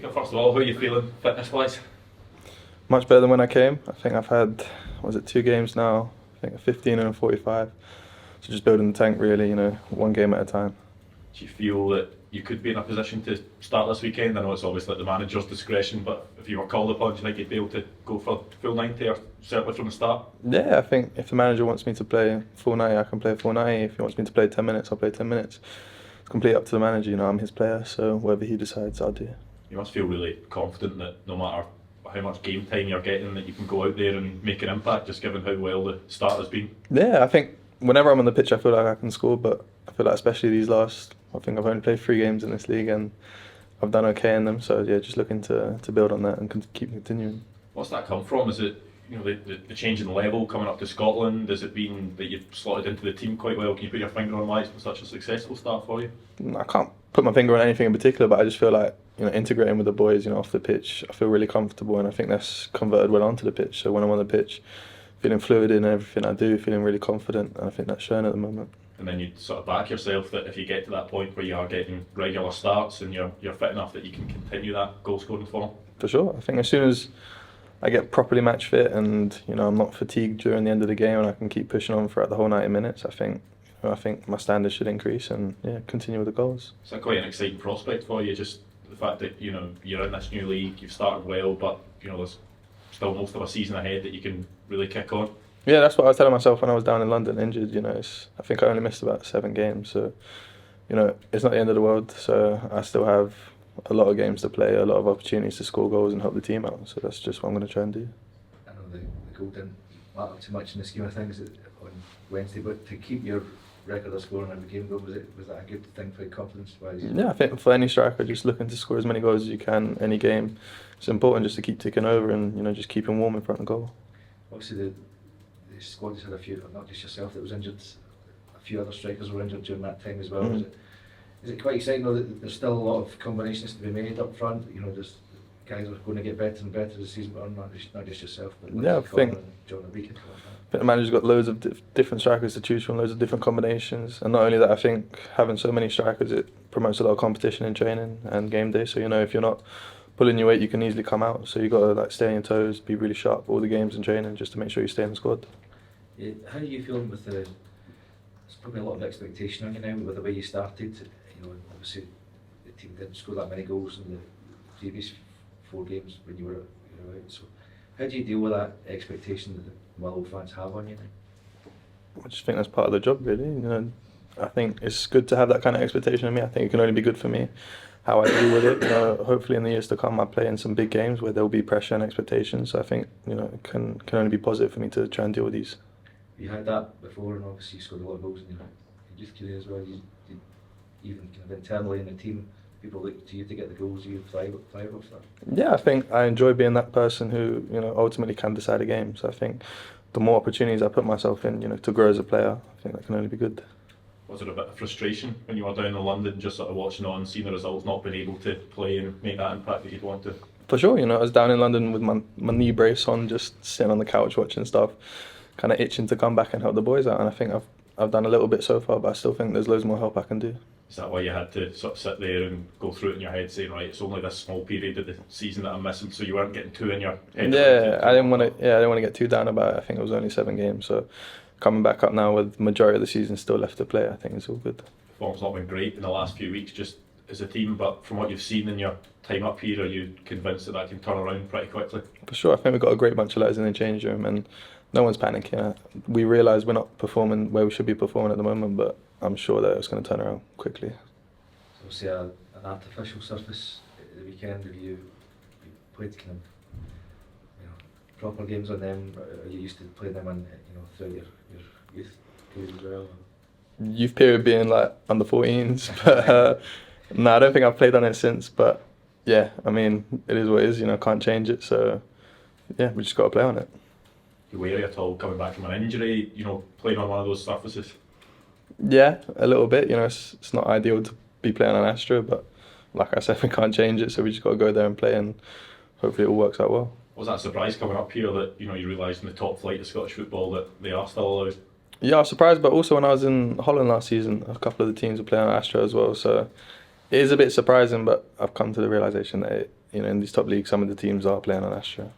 Mika, first of all, how are you feeling fitness-wise? Much better than when I came. I think I've had, 2 games now? I think a 15 and a 45. So just building the tank really, one game at a time. Do you feel that you could be in a position to start this weekend? I know it's obviously at the manager's discretion, but if you were called upon, do you think you'd be able to go for full 90 or certainly from the start? Yeah, I think if the manager wants me to play full 90, I can play full 90. If he wants me to play 10 minutes, I'll play 10 minutes. It's completely up to the manager, I'm his player, so whatever he decides, I'll do. You must feel really confident that no matter how much game time you're getting, that you can go out there and make an impact, just given how well the start has been. Yeah, I think whenever I'm on the pitch, I feel like I can score, but I feel like especially these last, I think I've only played 3 games in this league and I've done okay in them. So yeah, just looking to build on that and keep continuing. What's that come from? Is it the change in level coming up to Scotland? Has it been that you've slotted into the team quite well? Can you put your finger on why it's been such a successful start for you? I can't put my finger on anything in particular, but I just feel like integrating with the boys, off the pitch, I feel really comfortable, and I think that's converted well onto the pitch. So when I'm on the pitch, feeling fluid in everything I do, feeling really confident, and I think that's shown at the moment. And then you sort of back yourself that if you get to that point where you are getting regular starts and you're fit enough that you can continue that goal scoring form. For sure, I think as soon as I get properly match fit and I'm not fatigued during the end of the game and I can keep pushing on throughout the whole 90 minutes, I think my standards should increase and continue with the goals. Is that quite an exciting prospect for you? Just the fact that you're in this new league, you've started well, but there's still most of a season ahead that you can really kick on. Yeah, that's what I was telling myself when I was down in London injured. I think I only missed about 7 games, so it's not the end of the world. So I still have a lot of games to play, a lot of opportunities to score goals and help the team out. So that's just what I'm going to try and do. I know the goal didn't matter too much in the scheme of things on Wednesday, but to keep your record of scoring every game goal, was that a good thing for your confidence-wise? Yeah, I think for any striker, just looking to score as many goals as you can any game. It's important just to keep ticking over and just keeping warm in front of goal. Obviously, the squad has had a few, not just yourself that was injured, a few other strikers were injured during that time as well. Mm. Is it quite exciting though that there's still a lot of combinations to be made up front? There's guys are going to get better and better this season, but not just yourself, but yeah, I think John and Mika. the manager's got loads of different strikers to choose from, loads of different combinations, and not only that, I think having so many strikers, it promotes a lot of competition in training and game day. So if you're not pulling your weight, you can easily come out. So you got to stay on your toes, be really sharp all the games and training just to make sure you stay in the squad. Yeah, how are you feeling with there's probably a lot of expectation on you now with the way you started? Obviously the team didn't score that many goals in the previous 4 games when you were out. So how do you deal with that expectation that the Motherwell fans have on you now? I just think that's part of the job, really. I think it's good to have that kind of expectation on me. I think it can only be good for me how I deal with it. Hopefully in the years to come, I play in some big games where there will be pressure and expectations. So I think it can only be positive for me to try and deal with these. You had that before, and obviously you scored a lot of goals in your youth career as well. You even kind of internally in the team, people look to you to get the goals. You thrive off that. Yeah, I think I enjoy being that person who ultimately can decide a game. So I think the more opportunities I put myself in, to grow as a player, I think that can only be good. Was there a bit of frustration when you were down in London, just sort of watching on, seeing the results, not being able to play and make that impact that you'd want to? For sure, I was down in London with my knee brace on, just sitting on the couch watching stuff, kind of itching to come back and help the boys out. And I think I've done a little bit so far, but I still think there's loads more help I can do. Is that why you had to sort of sit there and go through it in your head, saying, right, it's only this small period of the season that I'm missing, so you weren't getting too in your head? Yeah, I didn't want to get too down about it. I think it was only 7 games, so coming back up now with the majority of the season still left to play, I think it's all good. Form's not been great in the last few weeks, just as a team, but from what you've seen in your time up here, are you convinced that can turn around pretty quickly? For sure, I think we've got a great bunch of lads in the change room, and no one's panicking. We realise we're not performing where we should be performing at the moment, but I'm sure that it's going to turn around quickly. So say an artificial surface at the weekend, have you played kind of proper games on them? Are you used to playing them on throughout your youth period as well? Youth period being like under 14s, but no, I don't think I've played on it since. But yeah, I mean, it is what it is. Can't change it. So yeah, we just got to play on it. You wary at all coming back from an injury? Playing on one of those surfaces? Yeah, a little bit. It's not ideal to be playing on Astra, but like I said, we can't change it. So we just got to go there and play, and hopefully it all works out well. Was that a surprise coming up here that you realised in the top flight of Scottish football that they are still allowed? Yeah, I was surprised, but also when I was in Holland last season, a couple of the teams were playing on Astra as well. So it is a bit surprising, but I've come to the realisation that it in these top leagues, some of the teams are playing on Astra.